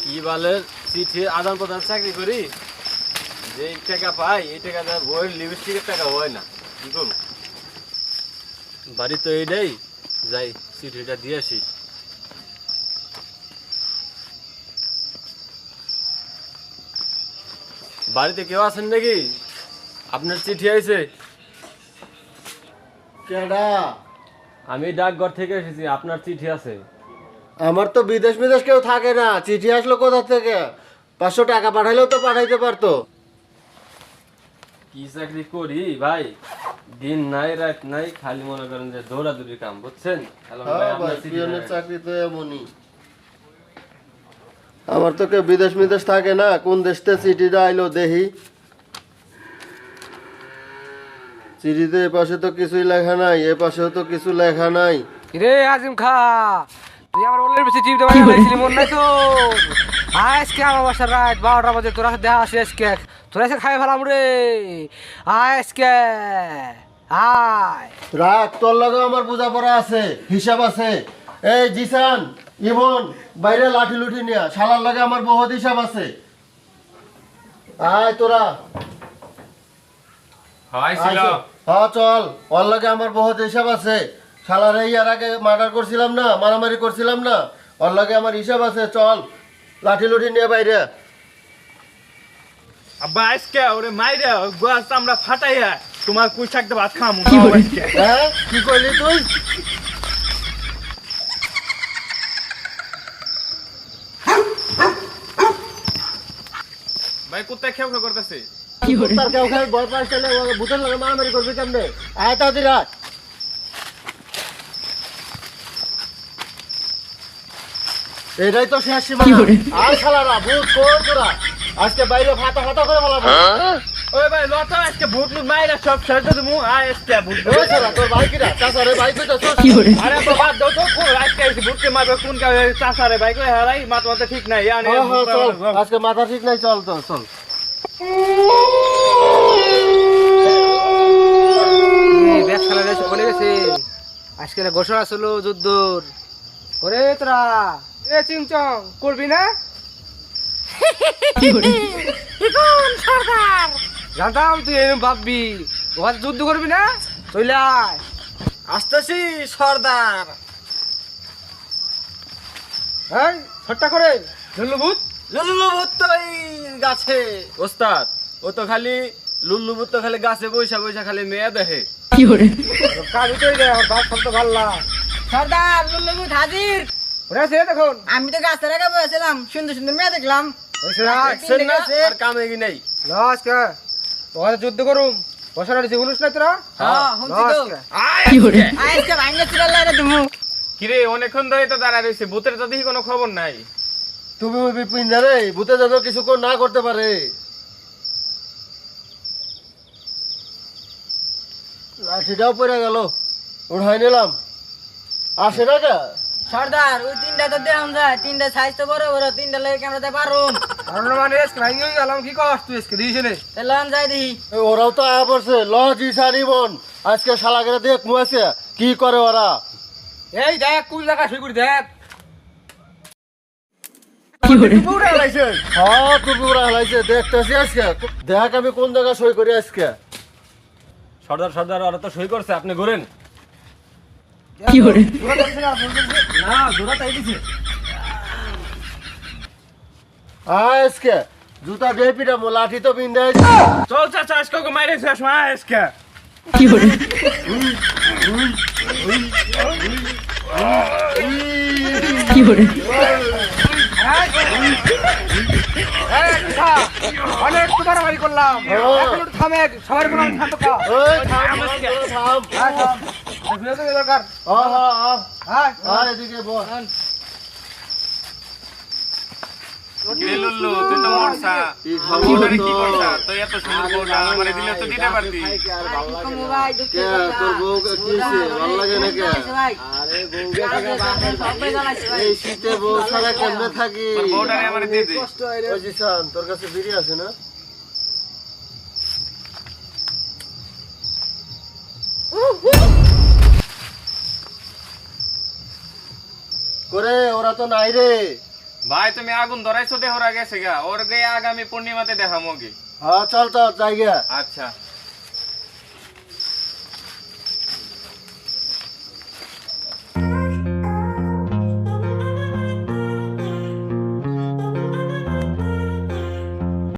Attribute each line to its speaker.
Speaker 1: কি বলে চিঠি আদান প্রদান চাকরি করি, যে টাকা পাই এই টাকা বইয়ের লিপস্টিকের টাকা হয় না, কি করব? বাড়ি তো এইটাই, যাই চিঠিটা দিয়ে আসি। বাড়িতে কেউ আছেন নাকি? আপনার চিঠি আইছে।
Speaker 2: কেডা?
Speaker 1: আমি ডাকঘর থেকে এসেছি, আপনার চিঠি আছে।
Speaker 2: আমার তো বিদেশ কেউ থাকে না, চিঠি আসলো কোথা থেকে? 500 টাকা পাঠাইলেও তো পাঠাইতে পারতো।
Speaker 1: কি চাকরি করি ভাই, দিন নাই রাত নাই, খালি মনে করেন যে দৌড়াদৌড়ি কাম, বুঝছেন?
Speaker 2: হ্যাঁ ভাই, পিয়নের চাকরি তো এমনই। আমার তো কেউ বিদেশ থাকে না, কোন দেশ থেকে চিঠিটা আইলো দেখি। চিঠিতে এ পাশে তো কিছুই লেখা নাই, এ পাশেও তো কিছু লেখা নাই।
Speaker 3: রে আজিম খা, তুই আমার ওলের বেশি টিপ দেওয়া লাগছিলি, মন নাই তো? আজকে আমার বাসার রাত 12টা বাজে, তোরা দেখা আসে আজকে, তোরা এসে খাই ফেলাম রে আজকে। আয়
Speaker 2: রাত, তোর লগে আমার বোঝাপড়া আছে, হিসাব আছে। এই জিসান, ইমন, বাইরে লাঠি লুঠি নিয়া, শালার লগে আমার বহুত হিসাব আছে। আয় তোরা, হ্যাঁ চল, ওর লগে আমার বহুত হিসাব আছে। শালার এই আর আগে মার্ডার করছিলাম না, মারামারি করছিলাম না, ওর লগে আমার হিসাব আছে। চল, লাঠি লুঠি নিয়ে বাইরে।
Speaker 4: আব্বা আজকে ওরে মাইরে গোয়াস আমরা ফাটাইয়া তোমার কুই থাকতে ভাত খামু।
Speaker 2: হ্যাঁ, কি কইলি তুই?
Speaker 4: ভাই কোথায় খেউ খেউ করতেছে?
Speaker 2: তার কেউ খাই ভয় পাস তাহলে ভূতের লগে মারামারি করবি কেমনে? আয় তাড়াতাড়ি রাখ। এটাই তো শেষ সীমানা। আর শালারা ভূত কোন তোরা? আজকে বাইরে ফাটা করে ফেলাবো।
Speaker 4: ওই ভাই লতা আজকে ভূত লুট মাইরা সব ছেড়ে দেবো। আয় আজকে ভূত।
Speaker 2: ওই শালা তোর ভাই কিরা? চাচারে ভাই কইতা তোর?
Speaker 4: আরে বাবা দাও তো কোন আজকে এসে ভূতকে মারবে কোন কা চাচারে ভাই কই হারাই মাথা মাথা ঠিক নাই। আনে
Speaker 2: চল, আজকে মাথা ঠিক নাই, চল তো চল।
Speaker 3: ব্যাগ খেলা বলে গেছে, আজকে ঘোষণা ছিল যুদ্ধর করে। তোরা এ চিংচং করবি না? সরকার জানতাম তুই এরকম ভাববি, ওখানে যুদ্ধ করবি না। চলে আয়।
Speaker 1: আসতেছি সর্দার।
Speaker 3: এই ছট্টা করে ধরলো ভূত।
Speaker 1: লুল্লু ভূত তো এই গাছে। ওস্তাদ, ও তো খালি লুল্লু ভূত তো খালি গাছে বইসা বইসা খালি মেয়ে দেখে।
Speaker 3: কাজ উঠেই দেয়, আমার বাপ সব ভাল্লা।
Speaker 5: সর্দার লুল্লুবুত হাজির।
Speaker 3: ওরা সে দেখুন,
Speaker 5: আমি তো গাছের আগে বসেছিলাম, সুন্দর সুন্দর মেয়ে দেখলাম।
Speaker 1: দেখছেন না? আর কামে কি নাই।
Speaker 3: লস কে ওখানে যুদ্ধ করুম, ঘোষণা দিছি বলিস না তোরা?
Speaker 5: হ্যাঁ শুনছি তো। আজকে ভাঙ্গে চিরাল্লা রে তুমি।
Speaker 4: কিরে অনেকক্ষণ ধরে তো দাঁড়া রইছে, ভূতের তো দেখি কোনো খবর নাই।
Speaker 2: তুমি ওই বিপিন রে, ভূতে যেন কিছু না করতে পারে। লাঠিটাও পড়ে গেল, উঠাই নিলাম। আসে না কে?
Speaker 5: সর্দার ওই তিনটা তো দেখাম যায়, তিনটা সাইজ তো বড় বড়, তিনটা লেগে ক্যামেরাতে পারুম।
Speaker 3: কারণ মানে আজকে ভাঙ্গে গেলাম, কি কস তুই আজকে দিয়েছে নে?
Speaker 5: তাহলে আমি যাই দেখি।
Speaker 2: ওরাও তো আয়া পড়ছে। ল জিসান ইমন, আজকে শালাগেরা দেখ মুয়াছে কি করে ওরা।
Speaker 3: এই দেখ কোন জায়গা শুই করে দেখ।
Speaker 2: হ্যাঁ টুপি ওরা হেলাইছে, দেখতেছি আজকে। দেখ আমি কোন জায়গায় সই করি আজকে।
Speaker 1: সর্দার সর্দার, ওরা তো সই করছে, আপনি ঘুরেন। না জোড়া তাই দিছে।
Speaker 2: আজকে জুতা দিয়ে পিটামো, লাঠি তো বিন্দাই।
Speaker 4: চল চাচা আজকে ওকে মাইরে শেষ মা আজকে।
Speaker 3: অনেক তো মারামারি করলাম, এখন একটু থামে, সবার কোনো শান্ত কর।
Speaker 2: ওই থাম থাম থাম।
Speaker 3: দরকার।
Speaker 2: এদিকে বল।
Speaker 4: কিরে লুল্লু তুই তো মরছা,
Speaker 2: কি খবর
Speaker 4: বউটারে কি
Speaker 2: তোর?
Speaker 4: করছা? তুই এত সুন্দর বউটা আমারে দিলে তো দিতে পারতি।
Speaker 5: কমু ভাই দুঃখে
Speaker 2: কে তোর বউকে কি হইছে? ভাল লাগে নাকি?
Speaker 5: ভাই
Speaker 1: আরে বউকে
Speaker 5: সবাই জ্বালাইছে ভাই।
Speaker 2: এই শীতে বউ ছাড়া কেমনে থাকি?
Speaker 4: তোর বউটারে আমারে দিয়ে দে।
Speaker 2: ওই জিসান, তোর কাছে বিড়ি আছে না? করে ওরা তো নাই রে।
Speaker 4: ভাই তুমি আগুন ধরাইছো দেহরা গেছে গা, ওর গে আগামী পূর্ণিমাতে দেখামো কি।
Speaker 2: হ্যাঁ চল তো জায়গা।
Speaker 4: আচ্ছা।